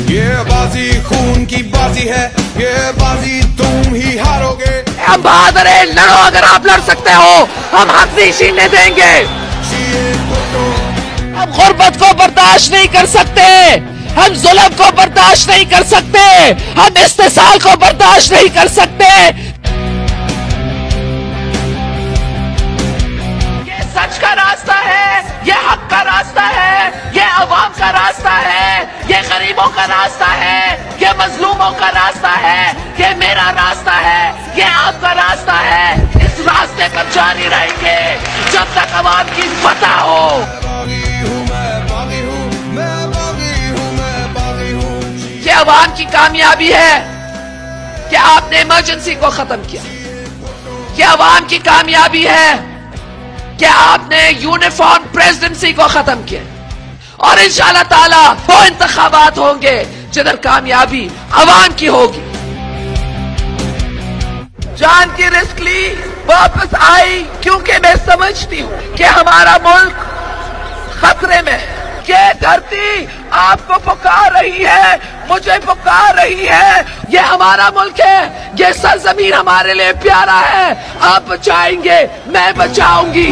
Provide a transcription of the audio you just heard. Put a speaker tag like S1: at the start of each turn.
S1: ये बाजी खून की बाजी है, ये बाजी तुम ही हारोगे।
S2: हम बहादुर हैं, लड़ो, अगर आप लड़ सकते हो हम हक नहीं छीनने देंगे। हम गुर्बत को बर्दाश्त नहीं कर सकते, हम जुल्म को बर्दाश्त नहीं कर सकते, हम इस्तेसाल को बर्दाश्त नहीं कर सकते। ये सच का रास्ता है, ये हक का रास्ता है, ये अवाम का रास्ता है, ये गरीबों का रास्ता है, ये मजलूमों का रास्ता है, ये मेरा रास्ता है, ये आपका रास्ता है। इस रास्ते पर जारी रहेंगे जब तक अवाम की फतह हो। ये अवाम की कामयाबी है कि आपने इमरजेंसी को खत्म किया। ये अवाम की कामयाबी है कि आपने यूनिफॉर्म प्रेसिडेंसी को खत्म किया। और इंशाअल्लाह ताला वो इंतखाबात होंगे जिधर कामयाबी अवाम की होगी। जान की रिस्क ली, वापस आई, क्योंकि मैं समझती हूँ कि हमारा मुल्क खतरे में है। ये धरती आपको पुकार रही है, मुझे पुकार रही है। ये हमारा मुल्क है, ये सरजमीन हमारे लिए प्यारा है। आप बचाएंगे, मैं बचाऊंगी।